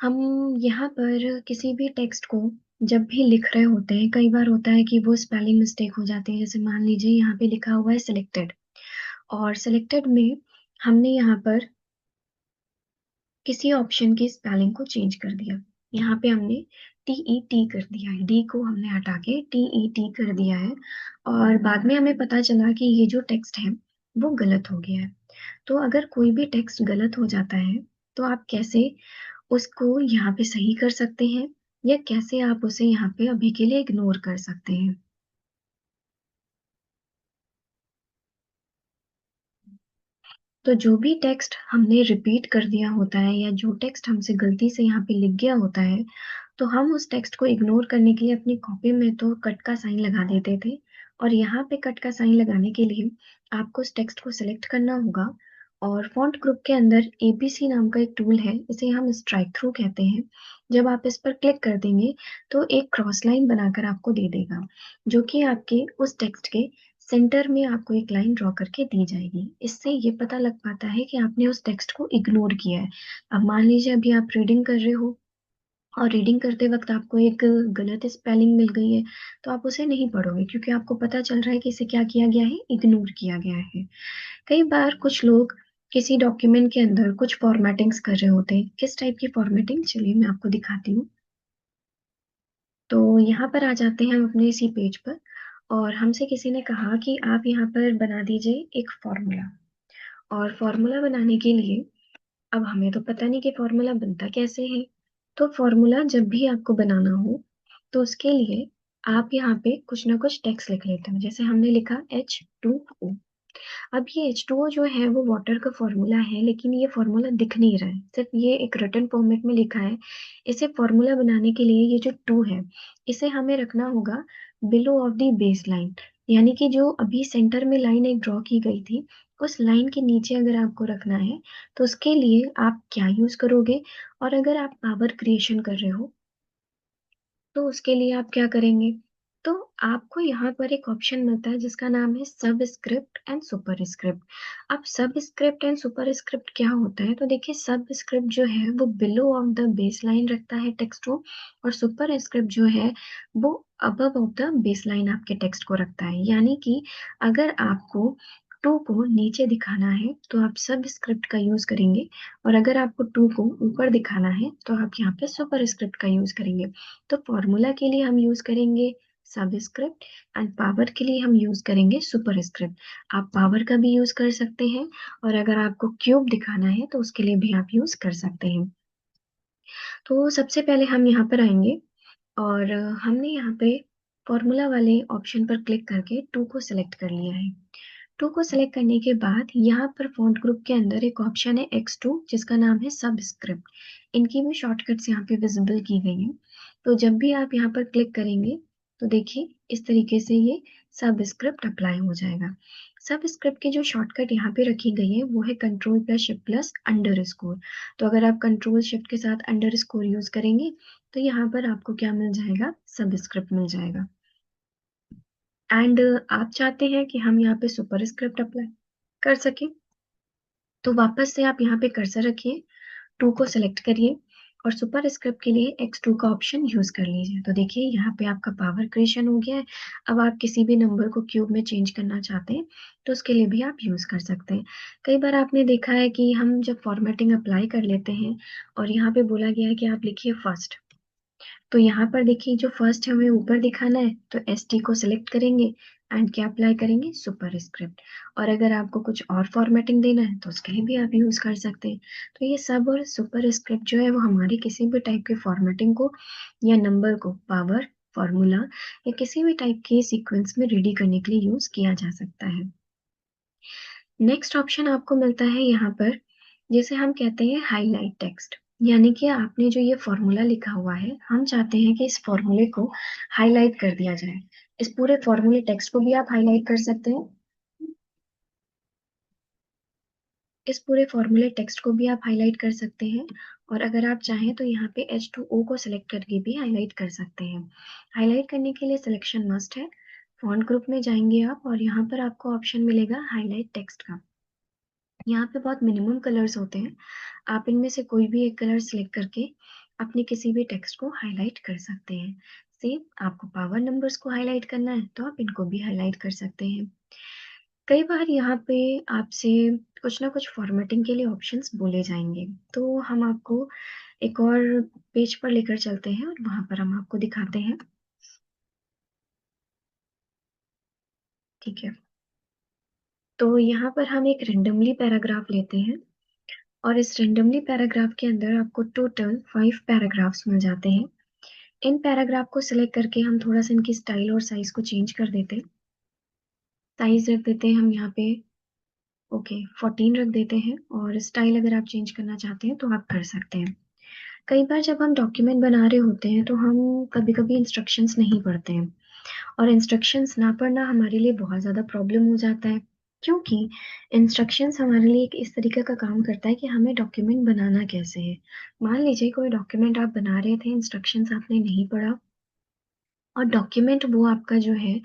हम यहाँ पर किसी भी टेक्स्ट को जब भी लिख रहे होते हैं, कई बार होता है कि वो स्पेलिंग मिस्टेक हो जाती है। जैसे मान लीजिए यहाँ पे लिखा हुआ है सिलेक्टेड, और सिलेक्टेड में हमने यहाँ पर किसी ऑप्शन की स्पेलिंग को चेंज कर दिया। यहाँ पे हमने टी ई टी कर दिया है, डी को हमने हटा के टी ई टी कर दिया है, और बाद में हमें पता चला कि ये जो टेक्स्ट है वो गलत हो गया है। तो अगर कोई भी टेक्स्ट गलत हो जाता है तो आप कैसे उसको यहाँ पे सही कर सकते हैं, या कैसे आप उसे यहाँ पे अभी के लिए इग्नोर कर सकते हैं। तो जो भी टेक्स्ट हमने रिपीट कर दिया होता है, या जो टेक्स्ट हमसे गलती से यहाँ पे लिख गया होता है, तो हम उस टेक्स्ट को इग्नोर करने के लिए अपनी कॉपी में तो कट का साइन लगा देते थे, और यहाँ पे कट का साइन लगाने के लिए आपको उस टेक्स्ट को सिलेक्ट करना होगा। और फॉन्ट ग्रुप के अंदर एबीसी नाम का एक टूल है, इसे हम स्ट्राइक थ्रू कहते हैं। जब आप इस पर क्लिक कर देंगे तो एक क्रॉस लाइन बनाकर आपको दे देगा, जो कि आपके उस टेक्स्ट के सेंटर में आपको एक लाइन ड्रॉ करके दी जाएगी। इससे ये पता लग पाता है कि आपने उस टेक्स्ट को इग्नोर किया है। अब मान लीजिए अभी आप रीडिंग कर रहे हो और रीडिंग करते वक्त आपको एक गलत स्पेलिंग मिल गई है, तो आप उसे नहीं पढ़ोगे, क्योंकि आपको पता चल रहा है कि इसे क्या किया गया है, इग्नोर किया गया है। कई बार कुछ लोग किसी डॉक्यूमेंट के अंदर कुछ फॉर्मेटिंग्स कर रहे होते हैं। किस टाइप की फॉर्मेटिंग, चलिए मैं आपको दिखाती हूँ। तो यहाँ पर आ जाते हैं हम अपने इसी पेज पर, और हमसे किसी ने कहा कि आप यहाँ पर बना दीजिए एक फॉर्मूला। और फॉर्मूला बनाने के लिए अब हमें तो पता नहीं कि फॉर्मूला बनता कैसे है। तो फॉर्मूला जब भी आपको बनाना हो तो उसके लिए आप यहाँ पे कुछ ना कुछ टेक्स्ट लिख लेते हो। जैसे हमने लिखा H2O, अब ये H2O जो है वो वाटर का फॉर्मूला है, लेकिन ये फॉर्मूला दिख नहीं रहा है, सिर्फ ये एक रिटन फॉर्मेट में लिखा है। इसे फॉर्मूला बनाने के लिए ये जो 2 है, इसे हमें रखना होगा below of the base line, यानी कि जो अभी सेंटर में लाइन एक ड्रॉ की गई थी, उस लाइन के नीचे अगर आपको रखना है, तो उसके लिए आप क्या यूज करोगे? और अगर आप पावर क्रिएशन कर रहे हो, तो उसके लिए आप क्या करेंगे? तो आपको यहाँ पर एक ऑप्शन मिलता है जिसका नाम है सबस्क्रिप्ट एंड सुपरस्क्रिप्ट। अब सबस्क्रिप्ट एंड सुपरस्क्रिप्ट क्या होता है? तो देखिए, सबस्क्रिप्ट जो है वो below of the base line रखता है टेक्स्ट को, और सुपरस्क्रिप्ट जो है वो above of the base line आपके टेक्स्ट को रखता है। यानी कि अगर आपको 2 को नीचे दिखाना है तो आप सबस्क्रिप्ट का यूज करेंगे, और अगर आपको 2 को ऊपर दिखाना है तो आप यहाँ पे सुपरस्क्रिप्ट का यूज करेंगे। तो फॉर्मूला के लिए हम यूज करेंगे सबस्क्रिप्ट, एंड पावर के लिए हम यूज करेंगे सुपरस्क्रिप्ट। आप पावर का भी यूज कर सकते हैं, और अगर आपको क्यूब दिखाना है तो उसके लिए भी आप यूज कर सकते हैं। तो सबसे पहले हम यहाँ पर आएंगे, और हमने यहाँ पे फॉर्मूला वाले ऑप्शन पर क्लिक करके 2 को सिलेक्ट कर लिया है। 2 को सिलेक्ट करने के बाद यहाँ पर फॉन्ट ग्रुप के अंदर एक ऑप्शन है X2, जिसका नाम है सबस्क्रिप्ट। इनकी भी शॉर्टकट्स यहाँ पे विजिबल की गई हैं। तो जब भी आप यहाँ पर क्लिक करेंगे, तो देखिए इस तरीके से ये सबस्क्रिप्ट अप्लाई हो जाएगा। सबस्क्रिप्ट की जो शॉर्टकट यहाँ पे रखी गई है वो है control plus shift plus under score. तो अगर आप कंट्रोल शिफ्ट के साथ अंडर स्कोर यूज करेंगे, तो यहाँ पर आपको क्या मिल जाएगा? सबस्क्रिप्ट मिल जाएगा। एंड आप चाहते हैं कि हम यहाँ पे सुपरस्क्रिप्ट अप्लाई कर सकें, तो वापस से आप यहाँ पे कर्सर रखिए, 2 को सिलेक्ट करिए, और सुपरस्क्रिप्ट के लिए X2 का ऑप्शन यूज कर लीजिए। तो देखिए यहाँ पे आपका पावर क्रिएशन हो गया है। अब आप किसी भी नंबर को क्यूब में चेंज करना चाहते हैं, तो उसके लिए भी आप यूज कर सकते हैं। कई बार आपने देखा है कि हम जब फॉर्मेटिंग अप्लाई कर लेते हैं, और यहाँ पे बोला गया है कि आप लिखिए फर्स्ट, तो यहाँ पर देखिए जो फर्स्ट हमें ऊपर दिखाना है, तो ST को सिलेक्ट करेंगे, एंड क्या अप्लाई करेंगे? सुपरस्क्रिप्ट। और अगर आपको कुछ और फॉर्मेटिंग देना है तो उसके लिए भी आप यूज कर सकते हैं। तो ये सब और सुपरस्क्रिप्ट जो है वो हमारे किसी भी टाइप के फॉर्मेटिंग को या नंबर को पावर, फॉर्मूला या किसी भी टाइप के सीक्वेंस में रेडी करने के लिए यूज किया जा सकता है। नेक्स्ट ऑप्शन आपको मिलता है यहाँ पर, जिसे हम कहते हैं हाईलाइट टेक्स्ट। यानी कि आपने जो ये फॉर्मूला लिखा हुआ है, हम चाहते हैं कि इस फॉर्मूले को हाईलाइट कर दिया जाए। इस पूरे फॉर्मूले टेक्स्ट को भी आप हाईलाइट कर सकते हैं। इस पूरे फॉर्मूले टेक्स्ट को भी आप हाईलाइट कर सकते हैं, और अगर आप चाहें तो यहाँ पे H2O को सिलेक्ट करके भी हाईलाइट कर सकते हैं। हाईलाइट करने के लिए सिलेक्शन मस्ट है। फॉन्ट ग्रुप में जाएंगे आप, और यहाँ पर आपको ऑप्शन मिलेगा हाईलाइट टेक्स्ट का। यहाँ पे बहुत मिनिमम कलर्स होते हैं, आप इनमें से कोई भी एक कलर सिलेक्ट करके अपने किसी भी टेक्स्ट को हाईलाइट कर सकते हैं। सेम आपको पावर नंबर्स को हाईलाइट करना है तो आप इनको भी हाईलाइट कर सकते हैं। कई बार यहाँ पे आपसे कुछ ना कुछ फॉर्मेटिंग के लिए ऑप्शंस बोले जाएंगे, तो हम आपको एक और पेज पर लेकर चलते हैं, और वहां पर हम आपको दिखाते हैं। ठीक है, तो यहाँ पर हम एक रेंडमली पैराग्राफ लेते हैं, और इस रेंडमली पैराग्राफ के अंदर आपको टोटल 5 पैराग्राफ्स मिल जाते हैं। इन पैराग्राफ को सिलेक्ट करके हम थोड़ा सा इनकी स्टाइल और साइज को चेंज कर देते हैं। साइज रख देते हैं हम यहाँ पे, ओके, 14 रख देते हैं, और स्टाइल अगर आप चेंज करना चाहते हैं तो आप कर सकते हैं। कई बार जब हम डॉक्यूमेंट बना रहे होते हैं तो हम कभी-कभी इंस्ट्रक्शंस नहीं पढ़ते हैं, और इंस्ट्रक्शंस ना पढ़ना हमारे लिए बहुत ज़्यादा प्रॉब्लम हो जाता है, क्योंकि इंस्ट्रक्शंस हमारे लिए एक इस तरीके का काम करता है कि हमें डॉक्यूमेंट बनाना कैसे है। मान लीजिए कोई डॉक्यूमेंट आप बना रहे थे, इंस्ट्रक्शंस आपने नहीं पढ़ा, और डॉक्यूमेंट वो आपका जो है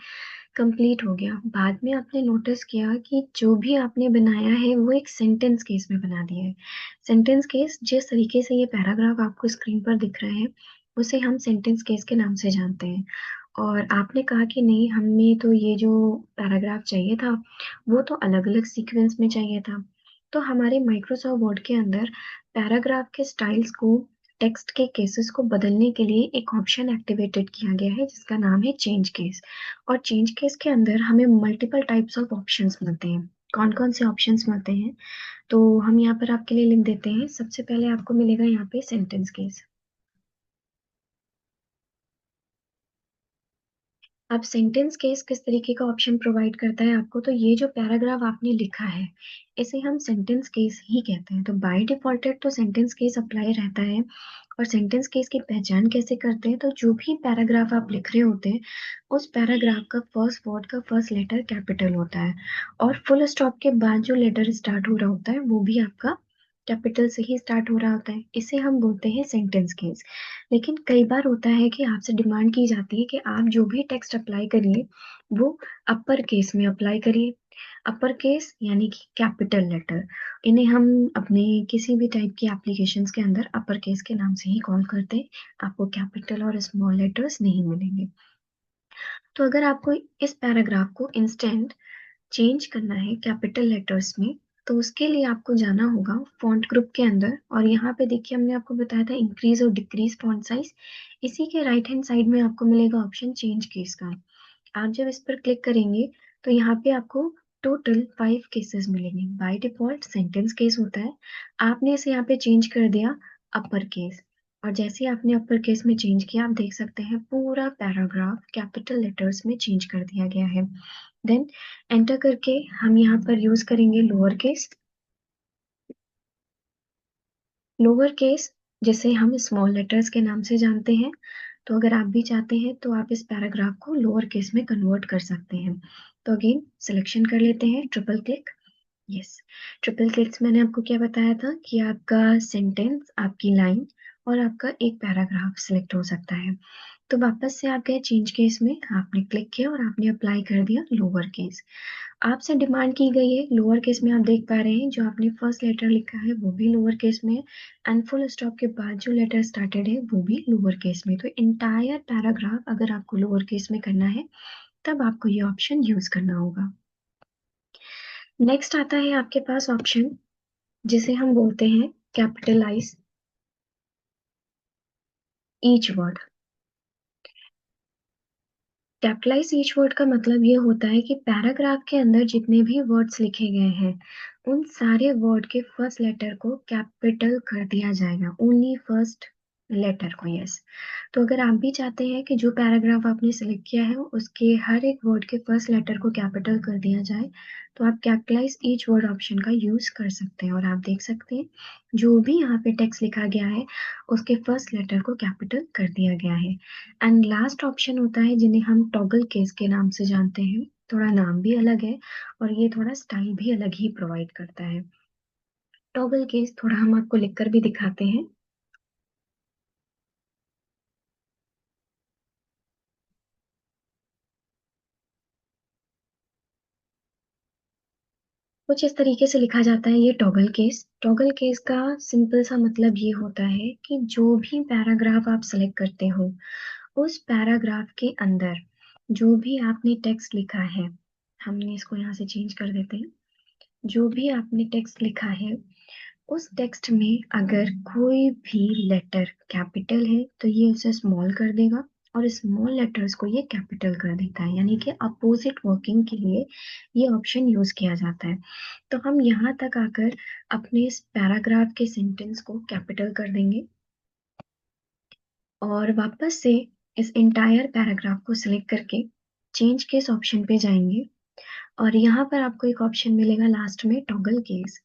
कंप्लीट हो गया। बाद में आपने नोटिस किया कि जो भी आपने बनाया है वो एक सेंटेंस केस में बना दिया है। सेंटेंस केस, जिस तरीके से ये पैराग्राफ आपको स्क्रीन पर दिख रहा है, उसे हम सेंटेंस केस के नाम से जानते हैं। और आपने कहा कि नहीं, हमें तो ये जो पैराग्राफ चाहिए था वो तो अलग-अलग सीक्वेंस में चाहिए था। तो हमारे माइक्रोसॉफ्ट वर्ड के अंदर पैराग्राफ के स्टाइल्स को, टेक्स्ट के केसेस को बदलने के लिए एक ऑप्शन एक्टिवेटेड किया गया है जिसका नाम है चेंज केस। और चेंज केस के अंदर हमें मल्टीपल टाइप्स ऑफ ऑप्शंस मिलते हैं। कौन-कौन से ऑप्शंस मिलते हैं? तो हम यहाँ पर आपके लिए लिख देते हैं। सबसे पहले आपको मिलेगा यहाँ पे सेंटेंस केस। अब सेंटेंस केस किस तरीके का ऑप्शन प्रोवाइड करता है आपको, तो ये जो पैराग्राफ आपने लिखा है इसे हम सेंटेंस केस ही कहते हैं। तो बाय डिफॉल्टेड तो सेंटेंस केस अप्लाई रहता है। और सेंटेंस केस की पहचान कैसे करते हैं, तो जो भी पैराग्राफ आप लिख रहे होते हैं उस पैराग्राफ का फर्स्ट वर्ड का फर्स्ट लेटर कैपिटल होता है, और फुल स्टॉप के बाद जो लेटर स्टार्ट हो रहा होता है वो भी आपका कैपिटल से ही स्टार्ट हो रहा होता है। इसे हम बोलते हैं सेंटेंस केस। लेकिन कई बार होता है कि आपसे डिमांड की जाती है कि आप जो भी टेक्स्ट अप्लाई करिए वो अपर केस में अप्लाई करिए। अपर केस यानी कि कैपिटल लेटर, इन्हें हम अपने किसी भी टाइप की एप्लीकेशंस के अंदर अपर केस के नाम से ही कॉल करते हैं। आपको कैपिटल और स्मॉल लेटर्स नहीं मिलेंगे। तो अगर आपको इस पैराग्राफ को इंस्टेंट चेंज करना है कैपिटल लेटर्स में, तो उसके लिए आपको जाना होगा फॉन्ट ग्रुप के अंदर, और यहाँ पे देखिए हमने आपको बताया था इंक्रीज और डिक्रीज फॉन्ट साइज। इसी के राइट हैंड साइड में आपको मिलेगा ऑप्शन चेंज केस का। आप जब इस पर क्लिक करेंगे तो यहाँ पे आपको टोटल 5 केसेस मिलेंगे। बाय डिफॉल्ट सेंटेंस केस होता है, आपने इसे यहाँ पे चेंज कर दिया अपर केस, और जैसे ही आपने अपर केस में चेंज किया आप देख सकते हैं पूरा पैराग्राफ कैपिटल लेटर्स में चेंज कर दिया गया है। देन एंटर करके हम यहाँ पर यूज करेंगे लोअर केस। लोअर केस जिसे हम स्मॉल लेटर्स के नाम से जानते हैं। तो अगर आप भी चाहते हैं तो आप इस पैराग्राफ को लोअर केस में कन्वर्ट कर सकते हैं। तो अगेन सिलेक्शन कर लेते हैं, triple click. Yes, triple clicks मैंने आपको क्या बताया था कि आपका सेंटेंस, आपकी लाइन और आपका एक पैराग्राफ सिलेक्ट हो सकता है। तो वापस से आप गए चेंज केस में, आपने क्लिक किया और आपने अप्लाई कर दिया लोअर केस। आपसे डिमांड की गई है लोअर केस में, आप देख पा रहे हैं जो आपने फर्स्ट लेटर लिखा है वो भी लोअर केस में है, एंड फुल स्टॉप के बाद जो लेटर स्टार्टेड है वो भी लोअर केस में। तो इंटायर पैराग्राफ अगर आपको लोअर केस में करना है तब आपको ये ऑप्शन यूज करना होगा। नेक्स्ट आता है आपके पास ऑप्शन जिसे हम बोलते हैं capitalise each word. Capitalise each word का मतलब ये होता है कि पैराग्राफ के अंदर जितने भी वर्ड्स लिखे गए हैं उन सारे वर्ड के फर्स्ट लेटर को कैपिटल कर दिया जाएगा, ओनली फर्स्ट लेटर को। यस, तो अगर आप भी चाहते हैं कि जो पैराग्राफ आपने सिलेक्ट किया है उसके हर एक वर्ड के फर्स्ट लेटर को कैपिटल कर दिया जाए तो आप कैपिटलाइज ईच वर्ड ऑप्शन का यूज कर सकते हैं। और आप देख सकते हैं जो भी यहाँ पे टेक्स्ट लिखा गया है उसके फर्स्ट लेटर को कैपिटल कर दिया गया है। एंड लास्ट ऑप्शन होता है जिन्हें हम टॉगल केस के नाम से जानते हैं। थोड़ा नाम भी अलग है और ये थोड़ा स्टाइल भी अलग ही प्रोवाइड करता है। टॉगल केस थोड़ा हम आपको लिखकर भी दिखाते हैं। कुछ इस तरीके से लिखा जाता है ये टॉगल केस। टॉगल केस का सिंपल सा मतलब ये होता है कि जो भी पैराग्राफ आप सेलेक्ट करते हो उस पैराग्राफ के अंदर जो भी आपने टेक्स्ट लिखा है, हमने इसको यहाँ से चेंज कर देते हैं। जो भी आपने टेक्स्ट लिखा है उस टेक्स्ट में अगर कोई भी लेटर कैपिटल है तो ये उसे स्मॉल कर देगा, और स्मॉल लेटर्स को ये कैपिटल कर देता है, यानी कि अपोजिट वर्किंग के लिए ये ऑप्शन यूज किया जाता है। तो हम यहाँ तक आकर अपने इस पैराग्राफ के सेंटेंस को कैपिटल कर देंगे और वापस से इस इंटायर पैराग्राफ को सिलेक्ट करके चेंज केस ऑप्शन पे जाएंगे, और यहाँ पर आपको एक ऑप्शन मिलेगा लास्ट में टॉगल केस।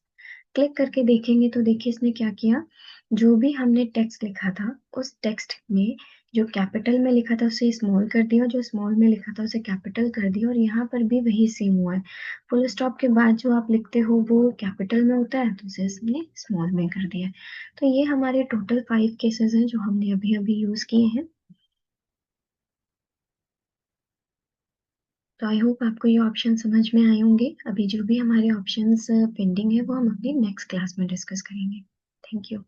क्लिक करके देखेंगे तो देखिए इसने क्या किया, जो भी हमने टेक्स्ट लिखा था उस टेक्स्ट में जो कैपिटल में लिखा था उसे स्मॉल कर दिया, जो स्मॉल में लिखा था उसे कैपिटल कर दिया, और यहाँ पर भी वही सेम हुआ है। फुल स्टॉप के बाद जो आप लिखते हो वो कैपिटल में होता है तो उसे इसने स्मॉल में कर दिया है। तो ये हमारे टोटल 5 केसेस हैं जो हमने अभी अभी यूज किए हैं। तो आई होप आपको ये ऑप्शन समझ में आए होंगे। अभी जो भी हमारे ऑप्शंस पेंडिंग है वो हम अपनी नेक्स्ट क्लास में डिस्कस करेंगे। Thank you.